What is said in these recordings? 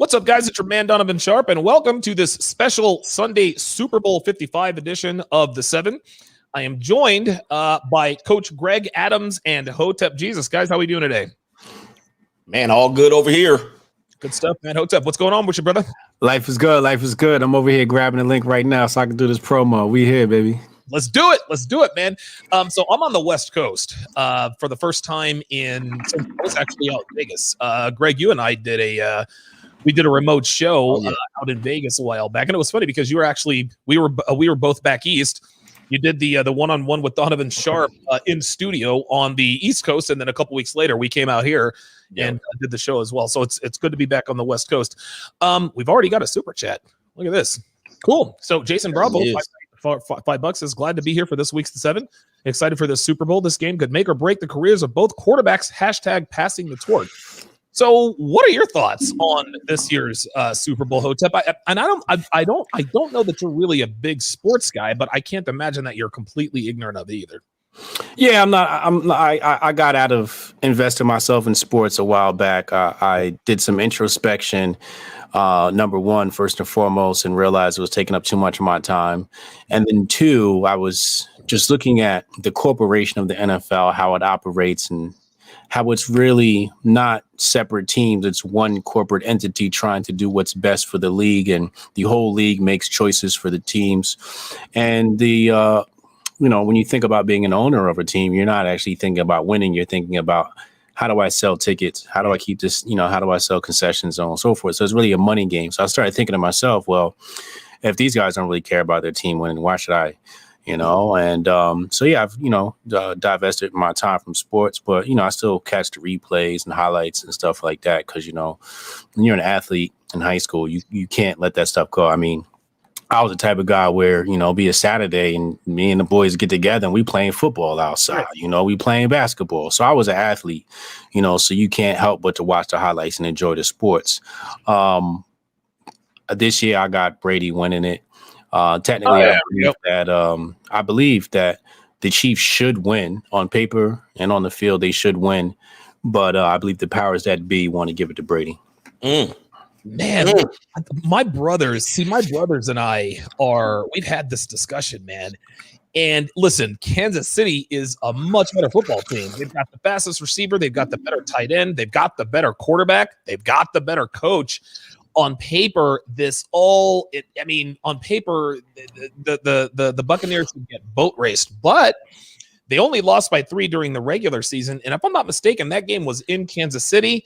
What's up, guys? It's your man, Donovan Sharpe, and welcome to this special Sunday Super Bowl 55 edition of The Seven. I am joined by Coach Greg Adams and Hotep Jesus. Guys, how are we doing today? Man, all good over here. Good stuff, man. Hotep, what's going on with you, brother? Life is good. Life is good. I'm over here grabbing the link right now so I can do this promo. We here, baby. Let's do it. Let's do it, man. So I'm on the West Coast for the first time I was actually out in Vegas. Greg, you and I did a remote show out in Vegas a while back, and it was funny because you were actually we were both back east. You did the one-on-one with Donovan Sharpe in studio on the East Coast, and then a couple weeks later we came out here and did the show as well. So it's good to be back on the West Coast. We've already got a super chat. Look at this. Cool. So Jason Bravo, $5 is glad to be here for this week's The Seven. Excited for this Super Bowl. This game could make or break the careers of both quarterbacks. # passing the torch. So, what are your thoughts on this year's Super Bowl, Hotep? I don't know that you're really a big sports guy, but I can't imagine that you're completely ignorant of it either. Yeah, I got out of investing myself in sports a while back. I did some introspection. Number one, first and foremost, and realized it was taking up too much of my time. And then two, I was just looking at the corporation of the NFL, how it operates, and how it's really not separate teams. It's one corporate entity trying to do what's best for the league, and the whole league makes choices for the teams. And when you think about being an owner of a team, you're not actually thinking about winning. You're thinking about, how do I sell tickets? How do I keep this, how do I sell concessions, so on and so forth. So it's really a money game. So I started thinking to myself, well, if these guys don't really care about their team winning, why should I? I've divested my time from sports, but, I still catch the replays and highlights and stuff like that. Cause, when you're an athlete in high school, you can't let that stuff go. I mean, I was the type of guy where, be a Saturday and me and the boys get together and we playing football outside, we playing basketball. So I was an athlete, so you can't help but to watch the highlights and enjoy the sports. This year I got Brady winning it. Technically, I believe that the Chiefs should win on paper and on the field. They should win, but I believe the powers that be want to give it to Brady. Man, my brothers and we've had this discussion, man. And listen, Kansas City is a much better football team. They've got the fastest receiver. They've got the better tight end. They've got the better quarterback. They've got the better coach. On paper, on paper, the Buccaneers can get boat raced, but they only lost by 3 during the regular season. And if I'm not mistaken, that game was in Kansas City,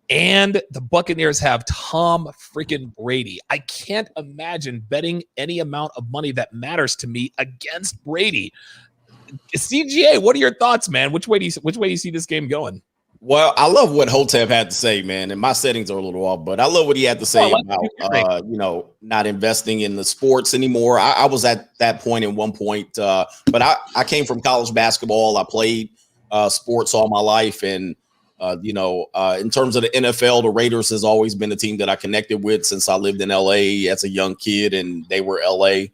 and the Buccaneers have Tom freaking Brady. I can't imagine betting any amount of money that matters to me against Brady. CGA, what are your thoughts, man? Which way do you see this game going? Well, I love what Hotep had to say, man, and my settings are a little off, but I love what he had to say about, not investing in the sports anymore. I was at that point at one point, but I came from college basketball. I played sports all my life, and, in terms of the NFL, the Raiders has always been a team that I connected with since I lived in L.A. as a young kid, and they were L.A.,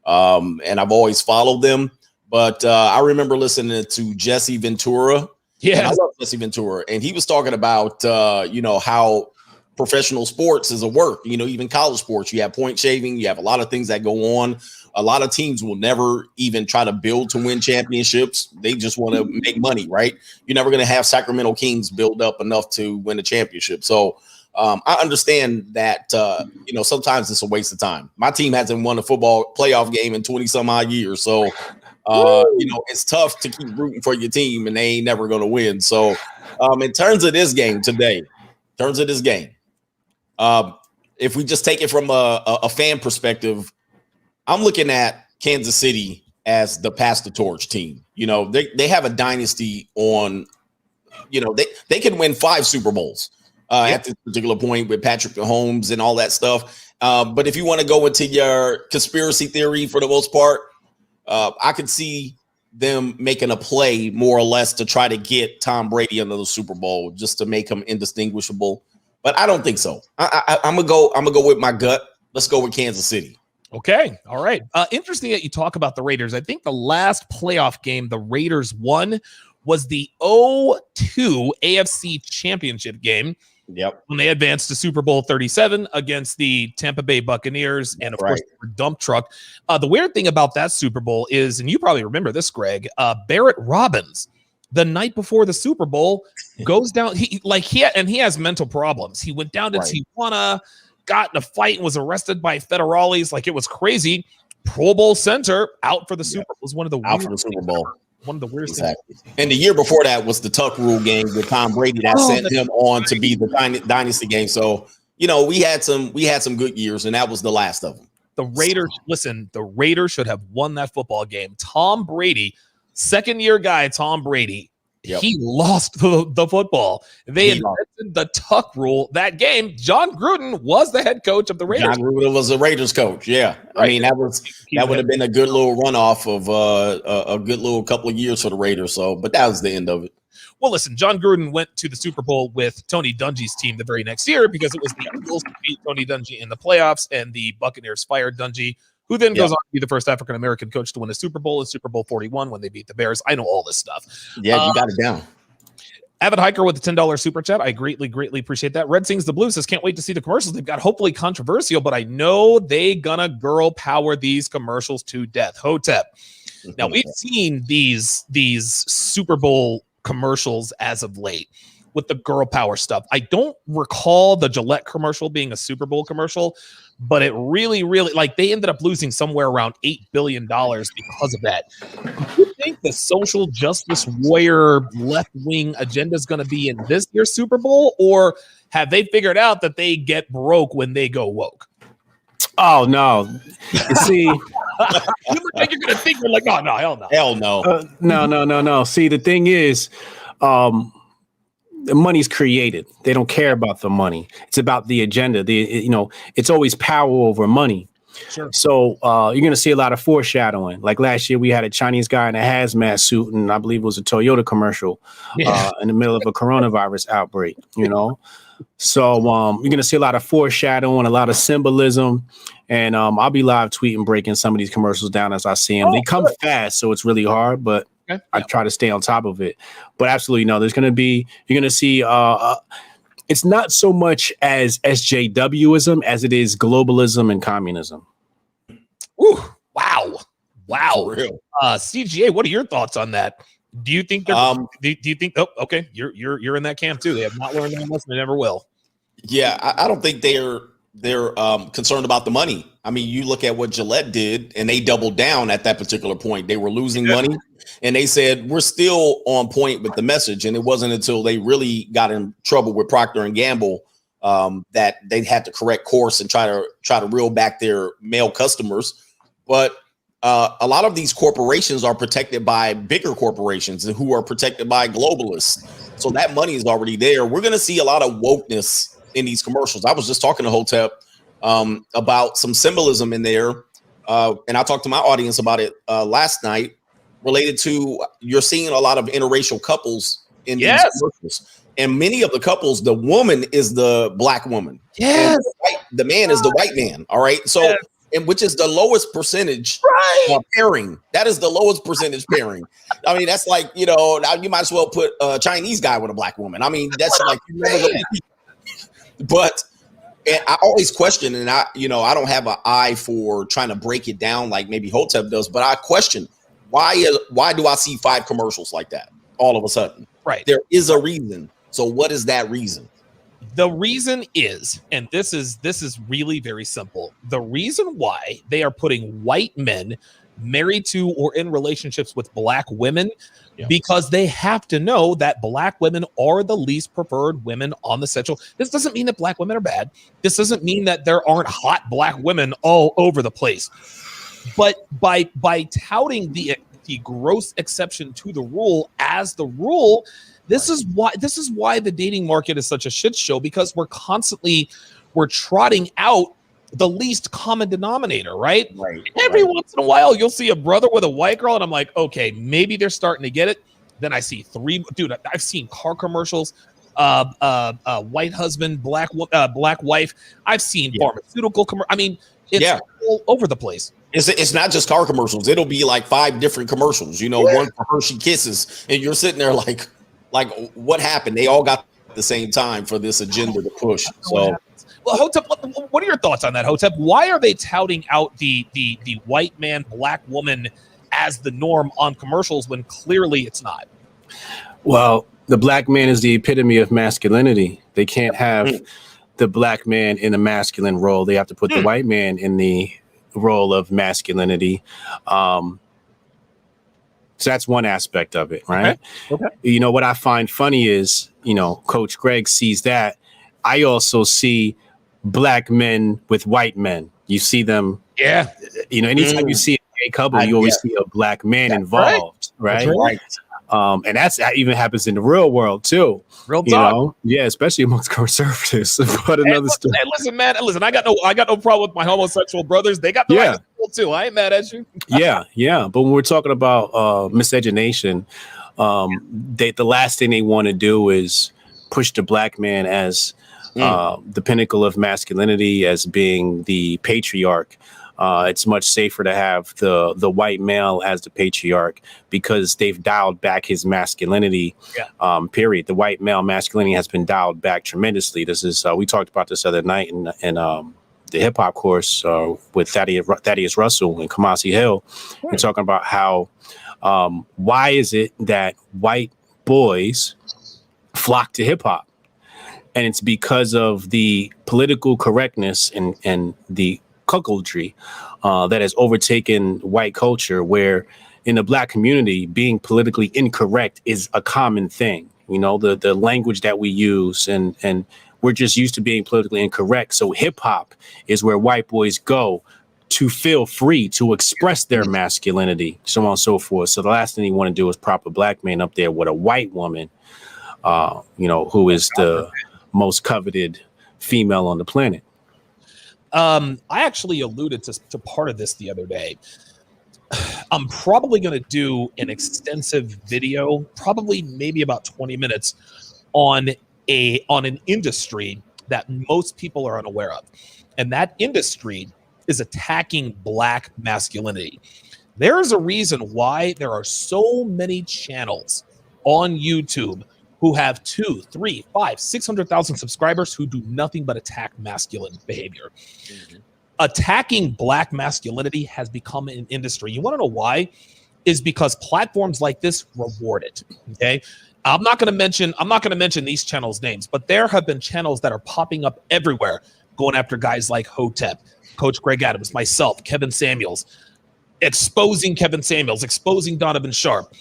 and I've always followed them. But I remember listening to Jesse Ventura. Yeah, I love Jesse Ventura, and he was talking about how professional sports is a work. Even college sports, you have point shaving, you have a lot of things that go on. A lot of teams will never even try to build to win championships. They just want to make money, right? You're never going to have Sacramento Kings build up enough to win a championship. So I understand that sometimes it's a waste of time. My team hasn't won a football playoff game in 20 some odd years, so. It's tough to keep rooting for your team and they ain't never going to win. So in terms of this game today, if we just take it from a fan perspective, I'm looking at Kansas City as the pass the torch team. They have a dynasty on, they can win 5 Super Bowls at this particular point with Patrick Mahomes and all that stuff. But if you want to go into your conspiracy theory for the most part, I could see them making a play more or less to try to get Tom Brady another Super Bowl just to make him indistinguishable. But I don't think so. I'm gonna go with my gut. Let's go with Kansas City. Okay. All right. Interesting that you talk about the Raiders. I think the last playoff game the Raiders won was the 0-2 AFC Championship game. Yep. When they advanced to Super Bowl 37 against the Tampa Bay Buccaneers, and of course, the dump truck. The weird thing about that Super Bowl is, and you probably remember this, Greg, Barrett Robbins, the night before the Super Bowl, goes down. He has mental problems. He went down to Tijuana, got in a fight, and was arrested by federales. Like, it was crazy. Pro Bowl center out for the Super Bowl. Was one of the out for the Super Bowl. One of the weirdest things. And the year before that was the Tuck Rule game with Tom Brady that sent him on to be the dynasty game. So, we had some good years, and that was the last of them. The Raiders, the Raiders should have won that football game. Tom Brady, second-year guy, Tom Brady, he lost the football. They invented the Tuck Rule that game. John Gruden was the head coach of the Raiders. John Gruden was the Raiders coach. Yeah, right. I mean that would have been a good little runoff of a good little couple of years for the Raiders. So, but that was the end of it. Well, listen, John Gruden went to the Super Bowl with Tony Dungy's team the very next year because it was the Eagles who beat Tony Dungy in the playoffs, and the Buccaneers fired Dungy, who then goes on to be the first African-American coach to win a Super Bowl in Super Bowl 41 when they beat the Bears. I know all this stuff. Yeah, you got it down. Avid Hiker with the $10 super chat. I greatly appreciate that. Red Sings the Blue says, can't wait to see the commercials. They've got hopefully controversial, but I know they gonna girl power these commercials to death. Hotep. Now, we've seen these Super Bowl commercials as of late with the girl power stuff. I don't recall the Gillette commercial being a Super Bowl commercial, but it really, like, they ended up losing somewhere around $8 billion because of that. Do you think the social justice warrior left-wing agenda is going to be in this year's Super Bowl, or have they figured out that they get broke when they go woke? Oh, no. You see, you look like you're going to think you're like, oh, no, hell no. Hell no. No. See, the thing is, the money's created. They don't care about the money. It's about the agenda. It's always power over money. Sure. So you're going to see a lot of foreshadowing. Like last year, we had a Chinese guy in a hazmat suit, and I believe it was a Toyota commercial in the middle of a coronavirus outbreak, So you're going to see a lot of foreshadowing, a lot of symbolism, and I'll be live tweeting, breaking some of these commercials down as I see them. They come fast, so it's really hard, but I try to stay on top of it. But absolutely, no, you're going to see it's not so much as SJWism as it is globalism and communism. Ooh, wow. For real. CGA, what are your thoughts on that? Do you think do you think okay, you're in that camp too. They have not learned their lesson, they never will. Yeah, I don't think they're concerned about the money. I mean, you look at what Gillette did, and they doubled down at that particular point. They were losing money, and they said, we're still on point with the message. And it wasn't until they really got in trouble with Procter and Gamble that they had to correct course and try to reel back their male customers. But a lot of these corporations are protected by bigger corporations who are protected by globalists. So that money is already there. We're going to see a lot of wokeness in these commercials. I was just talking to Hotep about some symbolism in there. And I talked to my audience about it last night, related to you're seeing a lot of interracial couples in these commercials. And many of the couples, the woman is the black woman. Yes. The man is the white man. All right. So, and which is the lowest percentage pairing. That is the lowest percentage pairing. I mean, that's like, now you might as well put a Chinese guy with a black woman. I mean, that's like, but I always question, and I don't have an eye for trying to break it down like maybe Hotep does, but I question why do I see 5 commercials like that all of a sudden? Right. There is a reason. So what is that reason? The reason is, and this is really very simple. The reason why they are putting white men married to or in relationships with black women, because they have to know that black women are the least preferred women on the sexual. This doesn't mean that black women are bad. This doesn't mean that there aren't hot black women all over the place. But by touting the gross exception to the rule as the rule, this is why the dating market is such a shit show, because we're trotting out the least common denominator, right? Every once in a while, you'll see a brother with a white girl, and I'm like, okay, maybe they're starting to get it. Then I see 3, dude. I've seen car commercials, white husband, black wife. I've seen pharmaceutical commercials. I mean, it's all over the place. It's not just car commercials. It'll be like 5 different commercials. One for Hershey Kisses, and you're sitting there like what happened? They all got at the same time for this agenda to push. So, well, Hotep, what are your thoughts on that, Hotep? Why are they touting out the white man, black woman as the norm on commercials when clearly it's not? Well, the black man is the epitome of masculinity. They can't have the black man in a masculine role. They have to put the white man in the role of masculinity. So that's one aspect of it, right? Okay. You know, what I find funny is, you know, Coach Greg sees that. I also see black men with white men. You see them. Yeah. You know, anytime you see a gay couple, you always see a black man involved, right? And that even happens in the real world too. Real talk. You know? Yeah, especially amongst conservatives. But another story. Hey, listen, man. Listen, I got no problem with my homosexual brothers. They got the right too. I ain't mad at you. yeah. But when we're talking about miscegenation, the last thing they want to do is push the black man as the pinnacle of masculinity, as being the patriarch. It's much safer to have the white male as the patriarch because they've dialed back his masculinity. Period. The white male masculinity has been dialed back tremendously. This is we talked about this other night in the hip hop course with Thaddeus Russell and Kamasi Hill. We're talking about how why is it that white boys flock to hip hop, and it's because of the political correctness and the cuckoldry that has overtaken white culture, where in the black community being politically incorrect is a common thing. You know, the language that we use, and we're just used to being politically incorrect. So hip hop is where white boys go to feel free to express their masculinity, so on and so forth. So the last thing you want to do is prop a black man up there with a white woman, you know, who is the most coveted female on the planet. I actually alluded to part of this the other day. I'm probably going to do an extensive video, probably maybe about 20 minutes on an industry that most people are unaware of. And that industry is attacking black masculinity. There is a reason why there are so many channels on YouTube who have 2, 3, 5, 600,000 subscribers who do nothing but attack masculine behavior. Attacking black masculinity has become an industry. You want to know why? Is because platforms like this reward it. Okay. I'm not going to mention these channels' names, but there have been channels that are popping up everywhere, going after guys like Hotep, Coach Greg Adams, myself, Kevin Samuels, exposing Kevin Samuels, exposing Donovan Sharpe.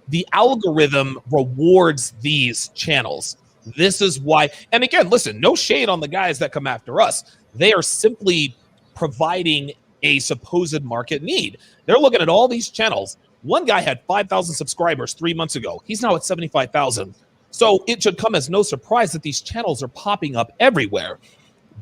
The algorithm rewards these channels. This is why. And again, listen, no shade on the guys that come after us. They are simply providing a supposed market need. They're looking at all these channels. One guy had 5,000 subscribers 3 months ago. He's now at 75,000. So it should come as no surprise that these channels are popping up everywhere.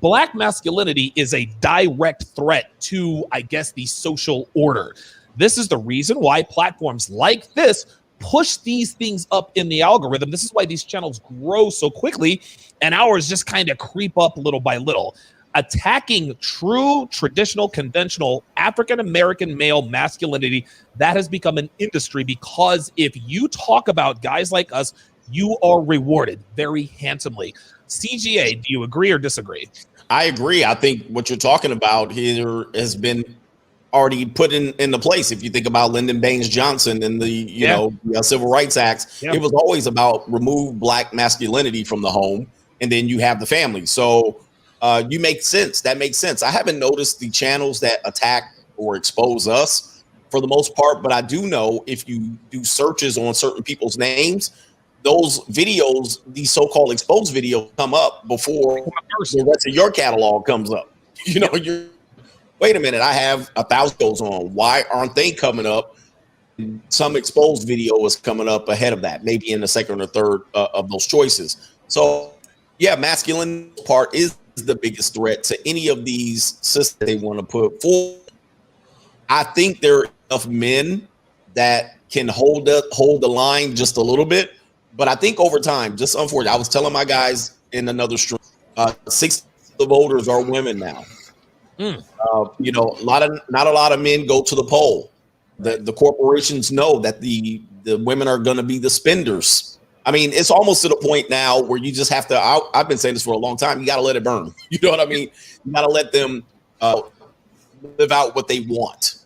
Black masculinity is a direct threat to, I guess, the social order. This is the reason why platforms like this push these things up in the algorithm. This is why these channels grow so quickly and ours just kind of creep up little by little. Attacking true, traditional, conventional African-American male masculinity, that has become an industry, because if you talk about guys like us, you are rewarded very handsomely. CGA, do you agree or disagree? I agree. I think what you're talking about here has been already put into place. If you think about Lyndon Baines Johnson and the Civil Rights Acts, it was always about remove black masculinity from the home, and then you have the family. So you make sense. That makes sense. I haven't noticed the channels that attack or expose us for the most part, but I do know if you do searches on certain people's names, those videos, these so-called exposed videos, come up before the rest of your catalog comes up. You know, wait a minute, I have 1,000 goes on. Why aren't they coming up? Some exposed video is coming up ahead of that, maybe in the second or third of those choices. So, yeah, masculine part is the biggest threat to any of these systems they want to put forward. I think there are enough men that can hold the line just a little bit, but I think over time, just unfortunately, I was telling my guys in another stream, 6 of the voters are women now. You know, not a lot of men go to the poll. The corporations know that the women are going to be the spenders I mean, it's almost to the point now where you just have to. I've been saying this for a long time. You got to let it burn. You know what I mean? You got to let them live out what they want.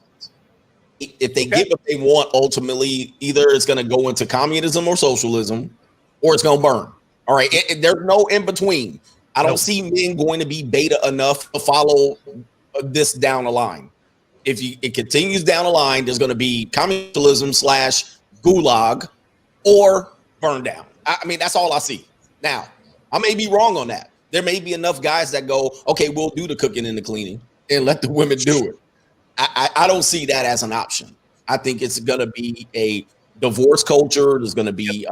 If they get what they want, ultimately, either it's going to go into communism or socialism, or it's going to burn. All right. There's no in between. I don't see men going to be beta enough to follow this down the line. If it continues down the line, there's going to be communism / gulag or burn down. I mean, that's all I see. Now, I may be wrong on that. There may be enough guys that go, okay, we'll do the cooking and the cleaning and let the women do it. I don't see that as an option. I think it's going to be a divorce culture. There's going to be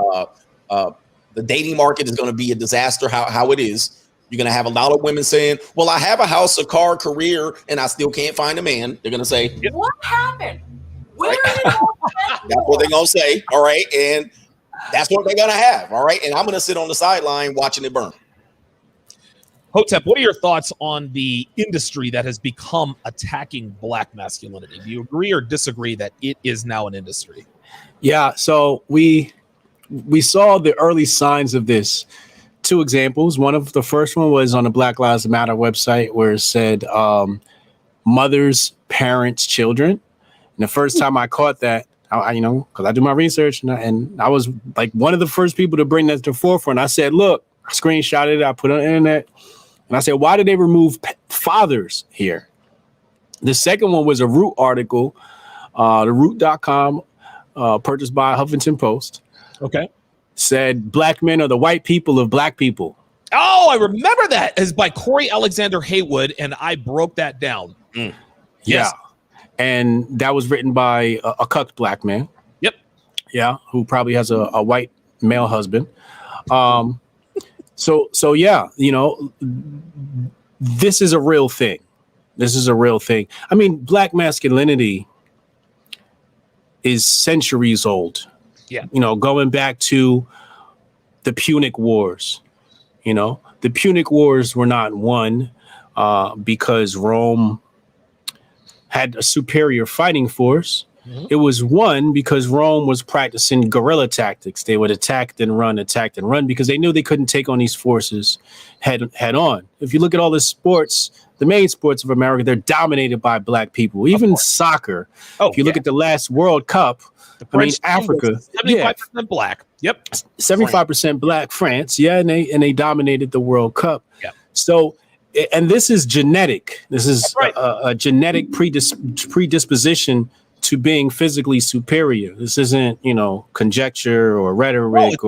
the dating market is going to be a disaster. How it is. You're going to have a lot of women saying, well, I have a house, a car, career, and I still can't find a man. They're going to say, what happened? Where did it all happen? That's what they're going to say. All right. And that's what they're going to have. All right. And I'm going to sit on the sideline watching it burn. Hotep, what are your thoughts on the industry that has become attacking black masculinity? Do you agree or disagree that it is now an industry? Yeah. So we saw the early signs of this. 2 examples. The first one was on the Black Lives Matter website where it said mothers, parents, children. And the first time I caught that, because I do my research and I was like one of the first people to bring that to the forefront. I said, look, I screenshotted it. I put it on the internet and I said, why did they remove fathers here? The second one was a Root article, the root.com, purchased by Huffington Post. Okay. Said black men are the white people of black people. Oh, I remember that. It's by Corey Alexander Haywood, and I broke that down. Yes. Yeah. And that was written by a cucked black man. Yep. Yeah, who probably has a white male husband. So yeah, this is a real thing. This is a real thing. I mean, black masculinity is centuries old. Yeah. Going back to the Punic Wars, the Punic Wars were not won because Rome had a superior fighting force. Mm-hmm. It was won because Rome was practicing guerrilla tactics. They would attack and run because they knew they couldn't take on these forces head on. If you look at all the sports, the main sports of America, they're dominated by black people, even soccer. If you look at the last World Cup, Africa, 75% black. Yep. 75% black France. Yeah. And they dominated the World Cup. Yeah. So, and this is genetic. This is a genetic predisposition to being physically superior. This isn't, conjecture or rhetoric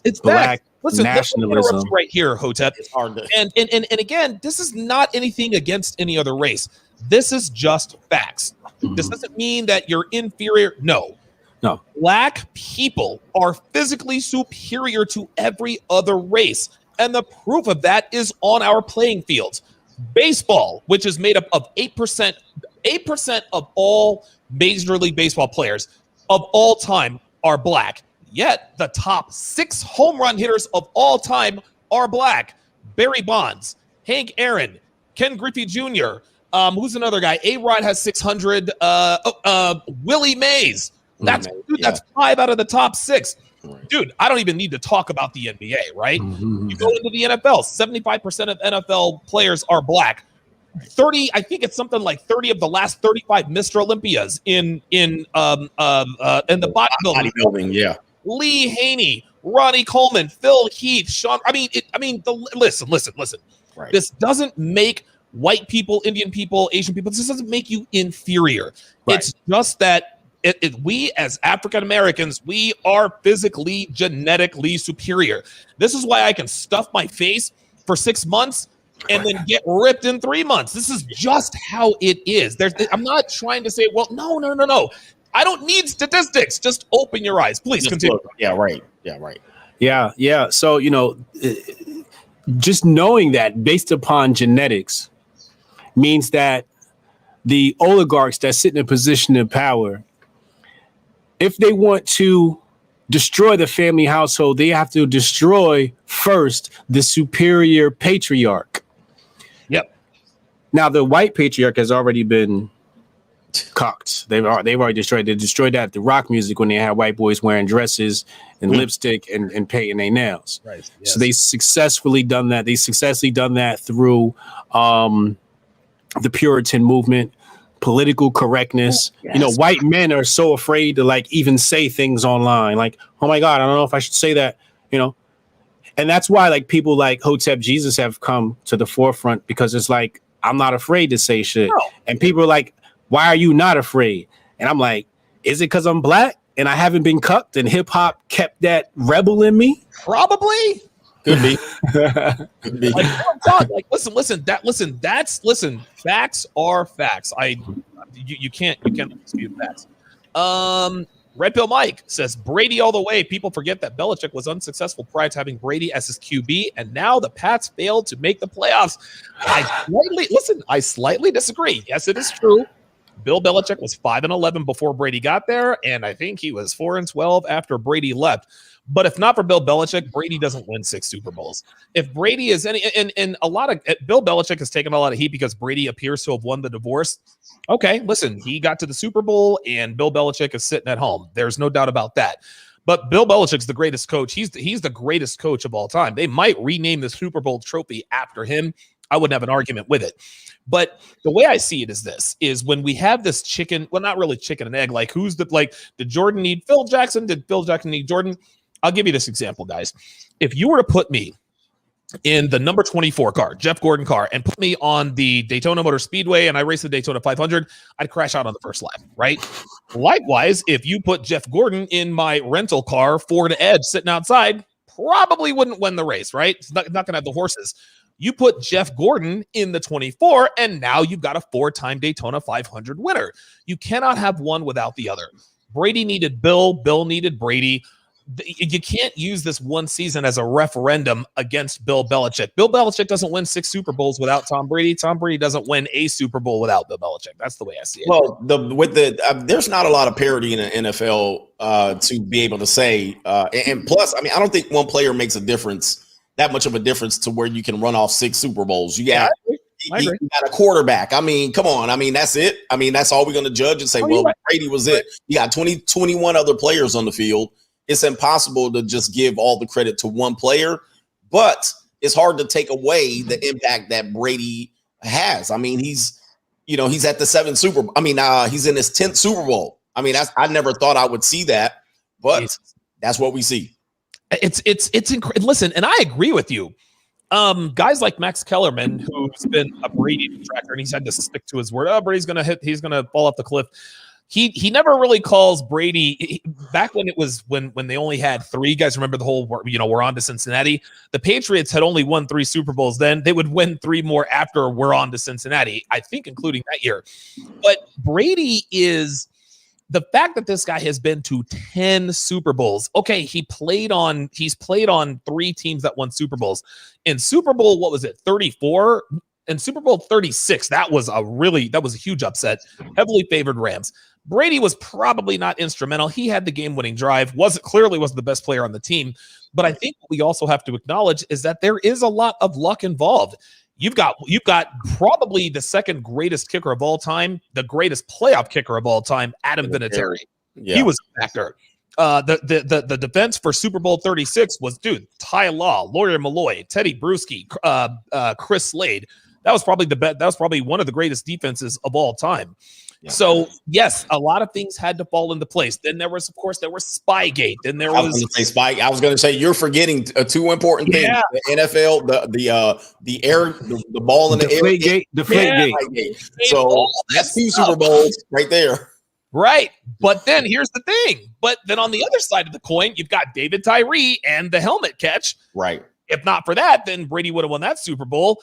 it's black Listen, nationalism. Right here, Hotep. It's hard to. And again, this is not anything against any other race. This is just facts. Mm-hmm. This doesn't mean that you're inferior. No. Black people are physically superior to every other race. And the proof of that is on our playing fields. Baseball, which is made up of 8% of all Major League Baseball players of all time are black. Yet the top 6 home run hitters of all time are black. Barry Bonds, Hank Aaron, Ken Griffey Jr., who's another guy? A-Rod has 600. Willie Mays. That's 5 out of the top 6. Dude, I don't even need to talk about the NBA, right? Mm-hmm. You go into the NFL, 75% of NFL players are black. 30, I think it's something like 30 of the last 35 Mr. Olympias in the bodybuilding. Yeah. Lee Haney, Ronnie Coleman, Phil Heath, Sean. Listen. Right. This doesn't make white people, Indian people, Asian people. This doesn't make you inferior. Right. It's just that we as African Americans, we are physically, genetically superior. This is why I can stuff my face for 6 months and then get ripped in 3 months. This is just how it is. I'm not trying to say, well, no. I don't need statistics. Just open your eyes. Please continue. Look. Yeah, right. Yeah. So, just knowing that based upon genetics means that the oligarchs that sit in a position of power, if they want to destroy the family household, they have to destroy first the superior patriarch. Yep. Now, the white patriarch has already been Cocked. They've already destroyed. They destroyed that the rock music when they had white boys wearing dresses and lipstick and painting their nails. Right. Yes. So they successfully done that. They successfully done that through the Puritan movement, political correctness. Yes. You know, white men are so afraid to like even say things online. Like, oh my God, I don't know if I should say that. You know, and that's why like people like Hotep Jesus have come to the forefront, because it's like, I'm not afraid to say shit. No. And people are like, why are you not afraid? And I'm like, is it because I'm black and I haven't been cucked and hip hop kept that rebel in me? Probably. Could be. Could be. Like, oh God, like listen, facts are facts. You can't dispute facts. Red Pill Mike says Brady all the way. People forget that Belichick was unsuccessful prior to having Brady as his QB, and now the Pats failed to make the playoffs. I slightly disagree. Yes, it is true. Bill Belichick was 5-11 before Brady got there, and I think he was 4-12 after Brady left. But if not for Bill Belichick, Brady doesn't win 6 Super Bowls. If Brady is any, and a lot of Bill Belichick has taken a lot of heat because Brady appears to have won the divorce. Okay, listen, he got to the Super Bowl, and Bill Belichick is sitting at home. There's no doubt about that. But Bill Belichick's the greatest coach. He's the greatest coach of all time. They might rename the Super Bowl trophy after him. I wouldn't have an argument with it. But the way I see it is this, is when we have this chicken, well, not really chicken and egg, like did Jordan need Phil Jackson? Did Phil Jackson need Jordan? I'll give you this example, guys. If you were to put me in the number 24 car, Jeff Gordon car, and put me on the Daytona Motor Speedway and I race the Daytona 500, I'd crash out on the first lap, right? Likewise, if you put Jeff Gordon in my rental car, Ford Edge, sitting outside, probably wouldn't win the race, right? It's not going to have the horses. You put Jeff Gordon in the 24, and now you've got a 4-time Daytona 500 winner. You cannot have one without the other. Brady needed Bill. Bill needed Brady. You can't use this one season as a referendum against Bill Belichick. Bill Belichick doesn't win 6 Super Bowls without Tom Brady. Tom Brady doesn't win a Super Bowl without Bill Belichick. That's the way I see it. Well, there's not a lot of parity in the NFL to be able to say, and plus, I mean, I don't think one player makes that much of a difference to where you can run off 6 Super Bowls. You got a quarterback. I mean, come on. I mean, that's it. I mean, that's all we're going to judge and say, Brady was it. You got 21 other players on the field. It's impossible to just give all the credit to one player, but it's hard to take away the impact that Brady has. I mean, he's at the 7th Super Bowl. I mean, he's in his 10th Super Bowl. I mean, I never thought I would see that, but that's what we see. It's incredible. Listen, and I agree with you. Guys like Max Kellerman, who's been a Brady detractor, and he's had to stick to his word. Oh, Brady's he's gonna fall off the cliff. He never really calls Brady. Back when it was when they only had 3. You guys remember the whole, we're on to Cincinnati. The Patriots had only won 3 Super Bowls then. They would win 3 more after we're on to Cincinnati, I think, including that year. But Brady is the fact that this guy has been to 10 Super Bowls. Okay, he's played on 3 teams that won Super Bowls. In Super Bowl, what was it, 34? In Super Bowl 36, that was a huge upset. Heavily favored Rams. Brady was probably not instrumental. He had the game-winning drive. Clearly wasn't the best player on the team. But I think what we also have to acknowledge is that there is a lot of luck involved. You've got probably the second greatest kicker of all time, the greatest playoff kicker of all time, Adam Vinatieri. Yeah. He was a factor. The defense for Super Bowl 36 was Ty Law, Lawyer Malloy, Teddy Bruschi, Chris Slade. That was probably that was probably one of the greatest defenses of all time. Yeah. So yes, a lot of things had to fall into place. Then there was Spygate. Then there was I was going to say you're forgetting 2 important things: the NFL, the ball in the air, Deflategate. So that's 2 Super Bowls right there. Right, but then here's the thing. But then on the other side of the coin, you've got David Tyree and the helmet catch. Right. If not for that, then Brady would have won that Super Bowl.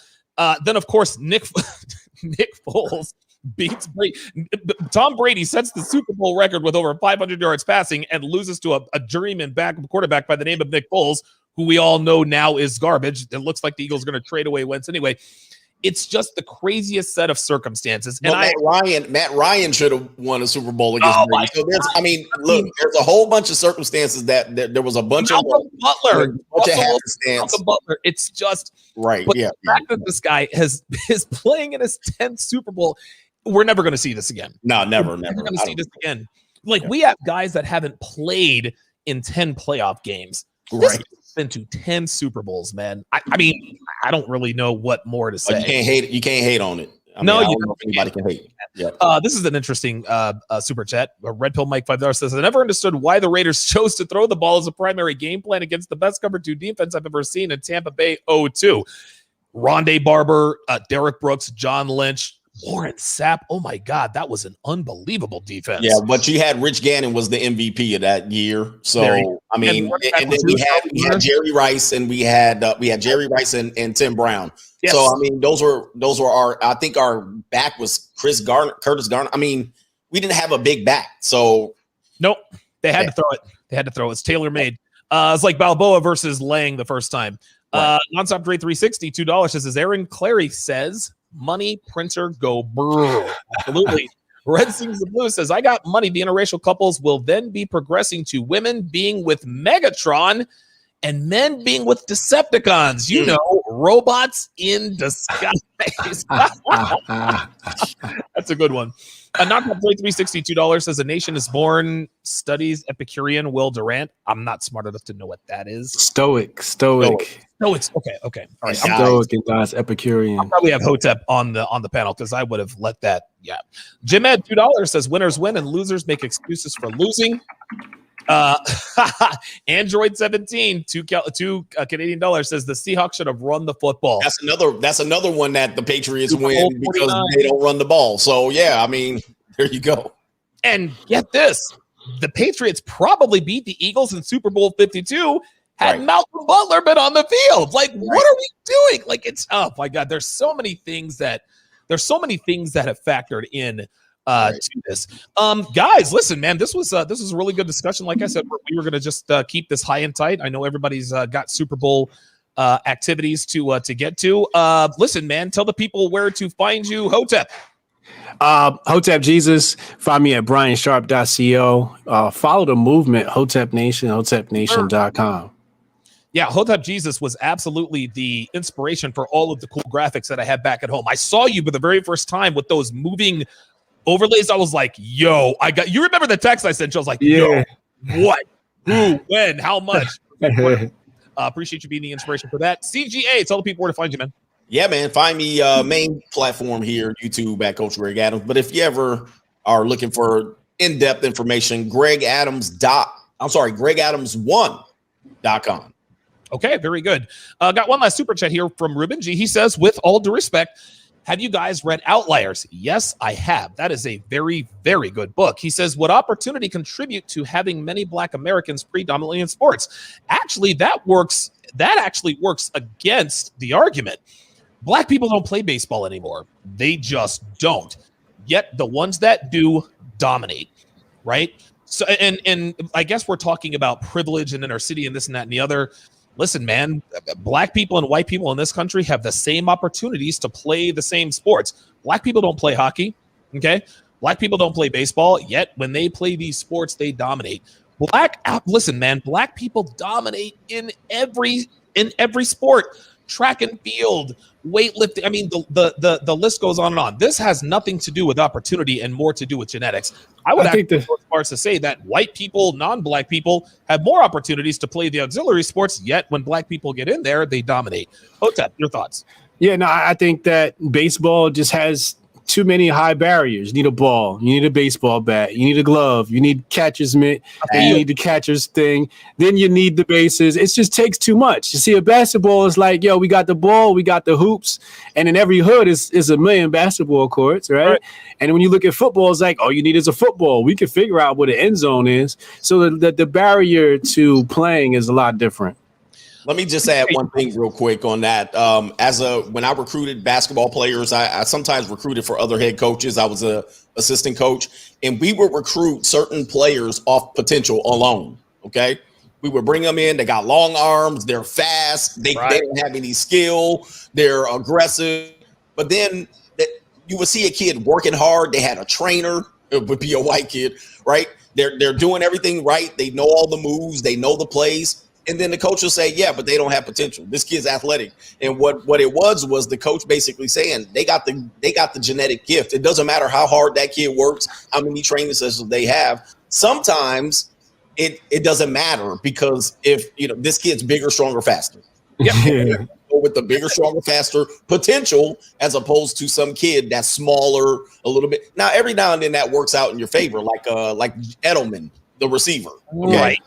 Then of course Nick Foles beats Brady. Tom Brady sets the Super Bowl record with over 500 yards passing and loses to a journeyman quarterback by the name of Nick Foles, who we all know now is garbage. It looks like the Eagles are going to trade away Wentz anyway. It's just the craziest set of circumstances. And Matt Ryan should have won a Super Bowl against Brady. So there's a whole bunch of circumstances that there was a bunch of happenstance. Butler. It's just right. But the fact that this guy is playing in his 10th Super Bowl, we're never going to see this again. No, never. We're never going to see this again. Like, we have guys that haven't played in 10 playoff games. This Right. has been to 10 Super Bowls, man. I mean, I don't really know what more to say. You can't hate it. You can't hate on it. I No, mean, I you don't know if anybody can hate. Yep. This is an interesting super chat. Red Pill Mike $5 says, I never understood why the Raiders chose to throw the ball as a primary game plan against the best cover 2 defense I've ever seen in Tampa Bay 0-2. Rondé Barber, Derek Brooks, John Lynch, Warren Sapp. Oh my God, that was an unbelievable defense. Yeah, but you had Rich Gannon was the MVP of that year. So I mean, and then we had Jerry Rice, and we had Jerry Rice and Tim Brown. Yes. So I mean, those were our. I think our back was Curtis Garner. I mean, we didn't have a big back, so nope. They had to throw it. They had to throw it. It's tailor made. It's like Balboa versus Lang the first time. Nonstop Dre 360 $2 says, as Aaron Clary says, money printer go brr. Absolutely. Red Sings the Blue says, I got money. The interracial couples will then be progressing to women being with Megatron and men being with Decepticons. You know, robots in disguise. That's a good one. Not to play $362 says, a nation is born, studies Epicurean Will Durant. I'm not smart enough to know what that is. Stoic. Stoics. Okay. All right. Stoic and guys, Epicurean. I'll probably have Hotep on the panel because I would have let that. Yeah. Jim Ed $2 says, winners win and losers make excuses for losing. Android 17 two Canadian dollars says the Seahawks should have run the football. That's another one that the Patriots win because they don't run the ball. So yeah, I mean, there you go. And get this, the Patriots probably beat the Eagles in Super Bowl 52 had Malcolm Butler been on the field. Like, what are we doing? Like, it's my God, there's so many things that have factored in to this. Guys, listen, man, this was a really good discussion. Like I said, we were going to just keep this high and tight. I know everybody's got Super Bowl activities to get to. Listen, man, tell the people where to find you. Hotep. Hotep Jesus. Find me at briansharp.co. Follow the movement, Hotep Nation, hotepnation.com. Yeah, Hotep Jesus was absolutely the inspiration for all of the cool graphics that I had back at home. I saw you for the very first time with those moving overlays. I was like, yo, you remember the text I sent you? I was like, yo, what? Who? When? How much? Appreciate you being the inspiration for that. CGA, tell the people where to find you, man. Yeah, man. Find me main platform here, YouTube at Coach Greg Adams. But if you ever are looking for in-depth information, GregAdams1.com. Okay, very good. Got one last super chat here from Ruben G. He says, with all due respect, have you guys read Outliers? Yes, I have. That is a very, very good book. He says, would opportunity contribute to having many Black Americans predominantly in sports? Actually, that actually works against the argument. Black people don't play baseball anymore. They just don't. Yet the ones that do dominate, right? So, and I guess we're talking about privilege and inner city and this and that and the other. Listen, man, Black people and white people in this country have the same opportunities to play the same sports. Black people don't play hockey, okay? Black people don't play baseball, yet when they play these sports, they dominate. Listen, man, Black people dominate in every sport. Track and field, weightlifting. I mean, the list goes on and on. This has nothing to do with opportunity and more to do with genetics. I would actually go as far as to say that white people, non-Black people, have more opportunities to play the auxiliary sports, yet when Black people get in there, they dominate. Hotep, your thoughts? Yeah, no, I think that baseball just has too many high barriers. You need a ball, you need a baseball bat, you need a glove, you need catcher's mitt, and you need the catcher's thing. Then you need the bases. It just takes too much. You see, a basketball is like, yo, we got the ball, we got the hoops, and in every hood is a million basketball courts, right? And when you look at football, it's like, all you need is a football. We can figure out what the end zone is. So the barrier to playing is a lot different. Let me just add one thing real quick on that. When I recruited basketball players, I sometimes recruited for other head coaches. I was an assistant coach, and we would recruit certain players off potential alone. Okay, we would bring them in. They got long arms. They're fast. They don't have any skill. They're aggressive. But then you would see a kid working hard. They had a trainer. It would be a white kid, right? They're doing everything right. They know all the moves. They know the plays. And then the coach will say, yeah, but they don't have potential. This kid's athletic. And what it was the coach basically saying they got the genetic gift. It doesn't matter how hard that kid works, how many training sessions they have. Sometimes it doesn't matter because if this kid's bigger, stronger, faster. Yeah. With the bigger, stronger, faster potential, as opposed to some kid that's smaller a little bit. Now, every now and then that works out in your favor, like Edelman, the receiver. Okay? Right.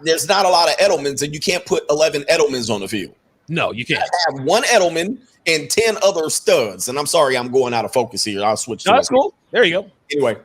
There's not a lot of Edelmans, and you can't put 11 Edelmans on the field. No, you can't. You have one Edelman and 10 other studs. And I'm sorry, I'm going out of focus here. I'll switch. No, that's cool. There you go. Anyway,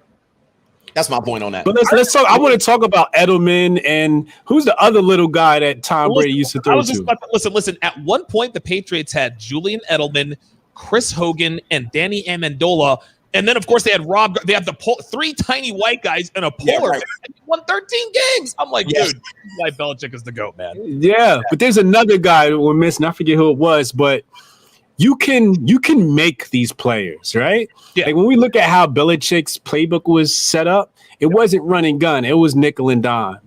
that's my point on that. But let's talk. I want to talk about Edelman and who's the other little guy that Tom Brady used to throw to. Listen. At one point, the Patriots had Julian Edelman, Chris Hogan, and Danny Amendola. And then, of course, they had They have three tiny white guys and a polar. Right. Won 13 games. I'm like, dude, why Belichick is the GOAT, man. Yeah, but there's another guy we're missing. I forget who it was, but you can make these players, right? Yeah. Like when we look at how Belichick's playbook was set up, it wasn't run and gun. It was nickel and dime,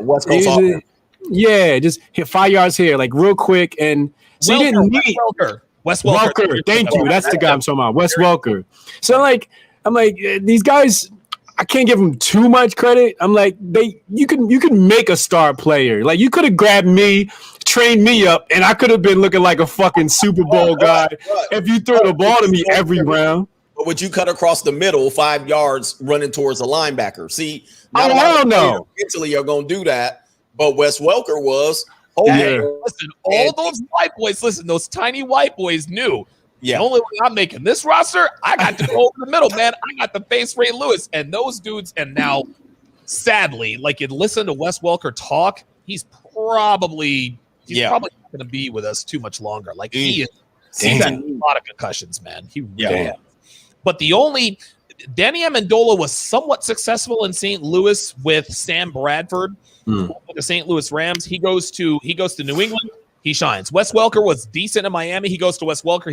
West Coast yeah, just hit 5 yards here, like real quick. And so you didn't need Wes Welker. Thank you. That's the guy I'm talking about. Wes Welker. So I'm like, these guys, I can't give them too much credit. I'm like, you can make a star player. Like you could have grabbed me, trained me up, and I could have been looking like a fucking Super Bowl guy if you threw the ball to me every round. But would you cut across the middle 5 yards running towards a linebacker? See, I don't know. Mentally, you're gonna do that. But Wes Welker was. Listen, all those white boys, those tiny white boys knew. Yeah. The only way I'm making this roster, I got to go over the middle, man. I got to face Ray Lewis and those dudes. And now, sadly, you listen to Wes Welker talk, he's probably not going to be with us too much longer. He's had a lot of concussions, man. He really has. But Danny Amendola was somewhat successful in St. Louis with Sam Bradford. With the St. Louis Rams, he goes to New England. He shines. Wes Welker was decent in Miami. He goes to Wes Welker.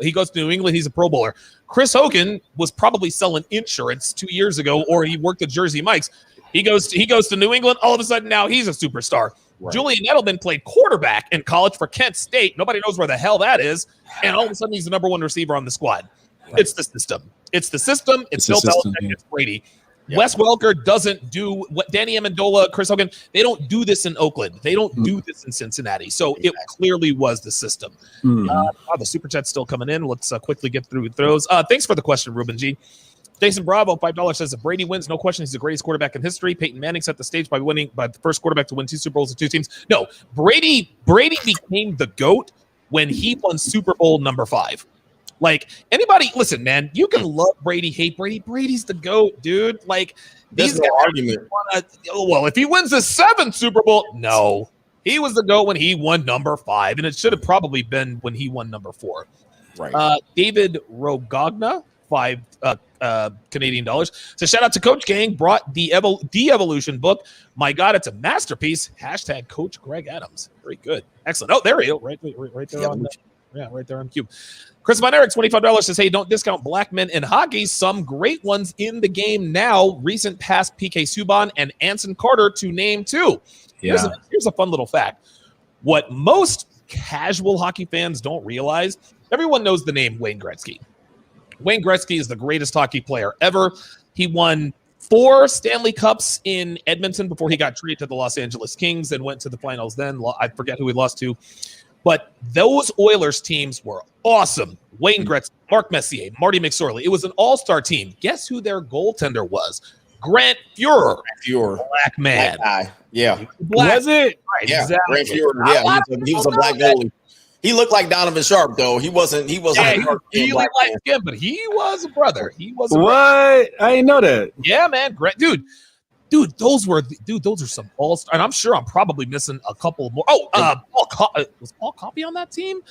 He goes to New England. He's a Pro Bowler. Chris Hogan was probably selling insurance 2 years ago, or he worked at Jersey Mike's. He goes to New England. All of a sudden, now he's a superstar. Right. Julian Edelman played quarterback in college for Kent State. Nobody knows where the hell that is, and all of a sudden, he's the number one receiver on the squad. Right. It's the system. It's Bill Belichick. It's Brady. Yep. Wes Welker doesn't do what Danny Amendola, Chris Hogan, they don't do this in Oakland. They don't do this in Cincinnati. So it clearly was the system. The super chat's still coming in. Let's quickly get through those. Thanks for the question, Ruben G. Jason Bravo, $5 says, if Brady wins, no question, he's the greatest quarterback in history. Peyton Manning set the stage by the first quarterback to win 2 Super Bowls with 2 teams. No, Brady became the GOAT when he won Super Bowl number 5. Anybody, listen, man, you can love Brady, hate Brady. Brady's the GOAT, dude. There's no argument. If he wins the 7th Super Bowl, no. He was the GOAT when he won number 5, and it should have probably been when he won number 4. Right. David Rogagna, $5 Canadian dollars. So shout out to Coach Gang, brought the De-Evolution book. My God, it's a masterpiece. # Coach Greg Adams. Very good. Excellent. Oh, there we go. Right there on right there on cube. Chris Von Erich, $25 says, hey, don't discount black men in hockey. Some great ones in the game now. Recent past PK Subban and Anson Carter to name 2. Yeah. Here's a fun little fact. What most casual hockey fans don't realize, everyone knows the name Wayne Gretzky. Wayne Gretzky is the greatest hockey player ever. He won 4 Stanley Cups in Edmonton before he got traded to the Los Angeles Kings and went to the finals then. I forget who he lost to. But those Oilers teams were awesome. Wayne Gretzky, Mark Messier, Marty McSorley. It was an all-star team. Guess who their goaltender was? Grant Fuhrer. Black man. Black guy. Yeah. Was it? Right, yeah. Exactly. Grant Fuhrer. Yeah, he was a black goalie. He looked like Donovan Sharpe, though. He wasn't. He wasn't. Yeah, he looked like him, but he was a brother. What? I didn't know that. Yeah, man. Great, dude. Those are some all-star, and I'm sure I'm probably missing a couple more. Was Paul Coffey on that team?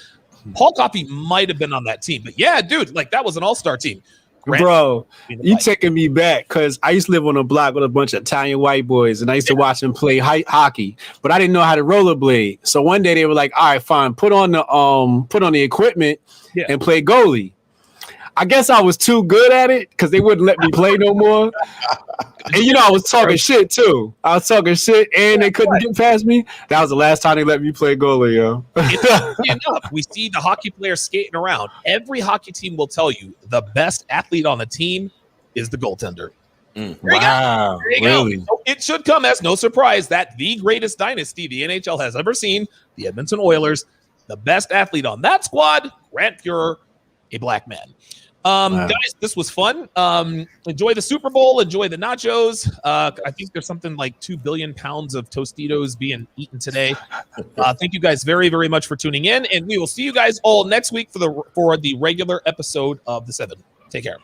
Paul Coffey might have been on that team, but yeah, dude, that was an all-star team. Bro, you taking me back because I used to live on a block with a bunch of Italian white boys, and I used to watch them play hockey, but I didn't know how to rollerblade. So one day they were like, "All right, fine, put on the equipment and play goalie." I guess I was too good at it because they wouldn't let me play no more. And I was talking shit too. I was talking shit, and they couldn't get past me. That was the last time they let me play goalie, yo. Enough. We see the hockey players skating around. Every hockey team will tell you the best athlete on the team is the goaltender. Wow, really? So it should come as no surprise that the greatest dynasty the NHL has ever seen, the Edmonton Oilers, the best athlete on that squad, Grant Fuhrer, a black man. Guys, this was fun. Enjoy the Super Bowl. Enjoy the nachos. I think there's something like 2 billion pounds of Tostitos being eaten today. Thank you guys very, very much for tuning in, and we will see you guys all next week for the regular episode of The 7. Take care.